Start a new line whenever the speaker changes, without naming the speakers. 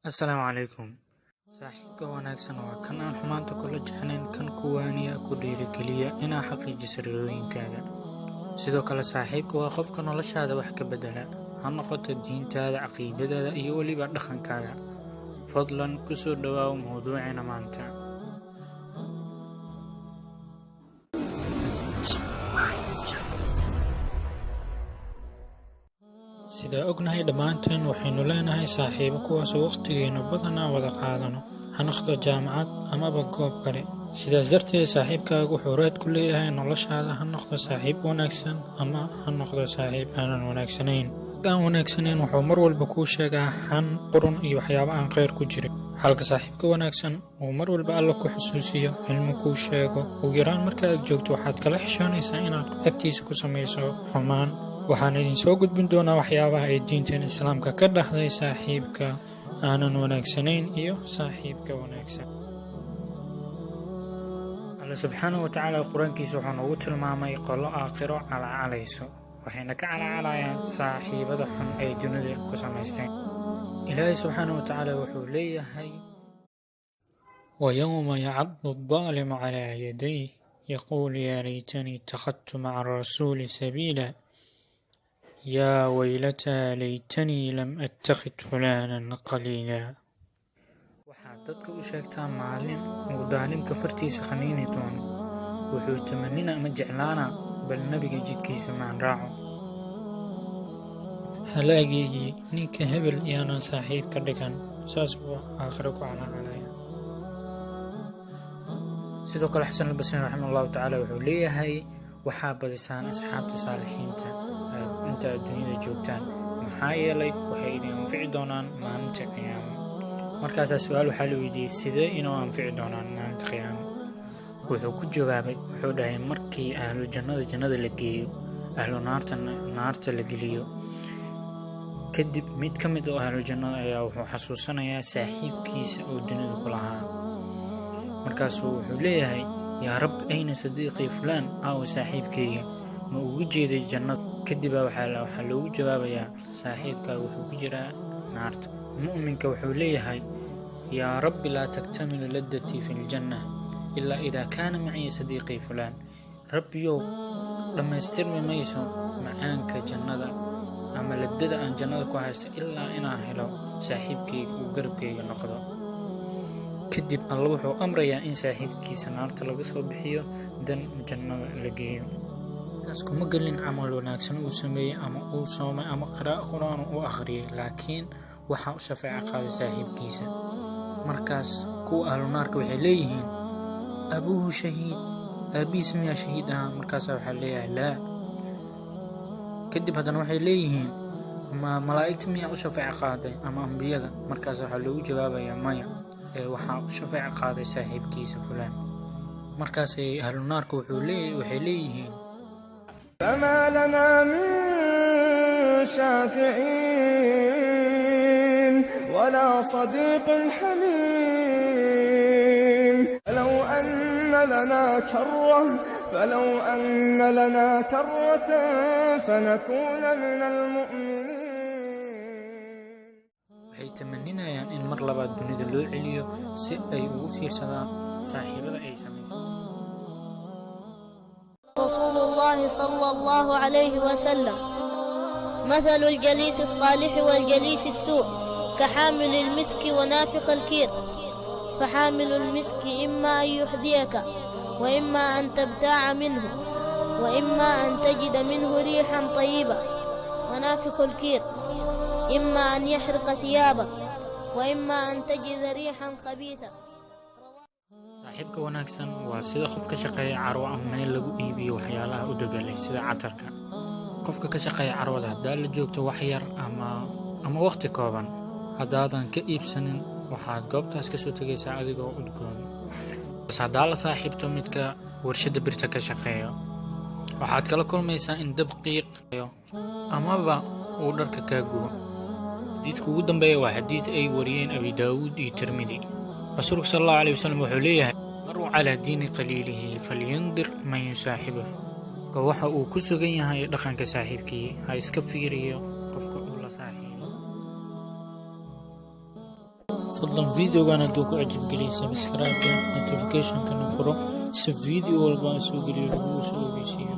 Assalaamu calaykum. Saaxiibka wanaagsan waa kan aan xumaanta kula jeclayn, kan kuwaaniya ku dhiirigeliya inaa xaqiijiso riyooyinkaaga. Sidoo kale saaxiibka waa qofka noloshaada wax ka bedela, ha noqoto diintaada, caqiidadaada iyo weliba dhaqankaaga. Fadlan ku soo dhowaaw mawduucina maanta. Sidaa ognahay dhammaanteen waxaynu leenahay saaxiibo kuwaasoo wakhtigeenu badanaa wada qaadano, ha noqdo jaamacad amaba goob kale. Sidaas darteed saaxiibkaagu wuxuu raad ku leeyahay noloshaada, ha noqdo saaxiib wanaagsan ama ha noqdo saaxiib aanan wanaagsanayn. Aan wanaagsanayn wuxuu mar walba kuu sheegaa xan, qurun iyo waxyaabo aan kheyr ku jirin, halka saaxiibka wanaagsan uu mar walba alla ku xusuusiyo, cilmi kuu sheego. Ugu yaraan marka aad joogto waxaad kala xishoonaysaa inaad agtiisa ku samayso xumaan. Waxaan idin soo gudbin doonaa waxyaabaha ay diinteena islaamka ka dhahday saaxiibka aanan wanaagsanayn iyo saaxiibka wanaagsan. Alla subxaanahu wa tacaala qur-aankiisa wuxuu noogu tilmaamay qolo aakhiro calaacalayso, waxayna ka calaacalayaan saaxiibada xun ay dunida ku samaysteen. Ilaahay subxaanahu wa tacaala wuxuu leeyahay: ويوم يعض الظالم على يديه يقول يا ليتني اتخذت مع الرسول سبيلا يا ويلتى ليتني لم أتخذ فلانا قليلا. waxaad dadka u sheegtaa maalin uu daalimka fartiisa khaniini doono, wuxuu tamanina ama jeclaana bal nebiga jidkiisa maan raaco. halaageygii ninka hebel yaanan saaxiib ka dhigan, saas buu aakhiro ku calaacalaya. sidoo kale xasan albasri raximah allahu tacaala wuxuu leeyahay: waxaa badisaan asxaabta saalixiinta inta aad dunyada joogtaan, maxaa yeelay waxay idin anfici doonaan maalinta qiyaamo. markaasaa su-aal waxaa la weydiiyey: sidee inoo anfici doonaan maalinta qiyaamo? wuxuu ku jawaabay, wuxuu dhahay: markii ahlu jannada jannada la geeyo, ahlu naarta la geliyo, kadib mid ka mid oo ahlu jannada ayaa wuxuu xasuusanayaa saaxiibkiisa oo dunida ku lahaa. markaasuu wuxuu leeyahay: yaa rab, ayna sadiiqii fulaan, aawo saaxiibkayga, ma ugu jeeday jannada? kadibaa waxaa loogu jawaabayaa: saaxiibkaaga wuxuu ku jiraa naarta. mu'minka wuxuu leeyahay: yaa rabbi, laa taktamilu laddatii fi ljanna ilaa idaa kaana macii sadiiqii fulaan. rabbiyow, dhammaystirmi mayso macaanka jannada ama laddada aan jannada ku haysto ilaa inaan helo saaxiibkayga uu garabkayga noqdo. kadib alla wuxuu amrayaa in saaxiibkiisa naarta laga soo bixiyo, dan jannada la geeyo. taas kuma gelin camal wanaagsan uu sameeyey ama uu soomay ama qiraa'o qur-aan u akhriyay, laakiin waxaa u shafeeco qaaday saaxiibkiisa. markaas kuwa ahlu naarka waxay leeyihiin: abuuhu shahiid, aabihiis miyaa shahiid ahaa? markaasaa waxaa leeyahay: laa. kadib haddana waxay leeyihiin: malaa'igta miyaa u shafeeco qaaday ama ambiyada? markaas waxaa loogu jawaabayaa: maya, waxaa u shafeeco qaaday saaxiibkiisa fulaan. markaasay ahlu naarka waxay leeyihiin:
فما لنا من شافعين ولا صديق حميم فلو أن لنا كرة فنكون من المؤمنين.
waxay tamaninayaan in mar labaad dunida loo celiyo si ay ugu fiirsadaan saaxiibada ay samayso.
رسول الله صلى الله عليه وسلم: مثل الجليس الصالح والجليس السوء كحامل المسك ونافخ الكير، فحامل المسك إما أن يحذيك وإما أن تبتاع منه وإما أن تجد منه ريحا طيبة، ونافخ الكير إما أن يحرق ثيابك وإما أن تجد ريحا خبيثة.
saaxiibka wanaagsan waa sida qof ka shaqeeya carwo ama meel lagu iibiyo waxyaalaha u dagalay sida catarka. qofka ka shaqeeya carwada haddaad la joogto wax yar ama wakhti kooban, haddaadan ka iibsanin waxaad goobtaas ka soo tegaysaa adigoo udgoon. bas haddaa la saaxiibto midka warshadda birta ka shaqeeyo, waxaad kala kulmaysaa in dab qiiqayo amaba uu dharka kaa gubo. xadiidka ugu dambeeya waa xadiid ay wariyeen abi daawuud iyo tirmidi. rasuulku sal allahu alay wasalam wuxuu leeyahay: maruu calaa diini qaliilihi falyandir man yusaaxibuh. qofka waxa uu ku sugan yahay dhaqanka saaxiibkii, ha iska fiiriyo qofka uu la saaxiibo. fadlan videogan hadduu ku cajab geliyay subscribe notification kana furo si video walba aan soo geliyo lagu soo ogeysiiyo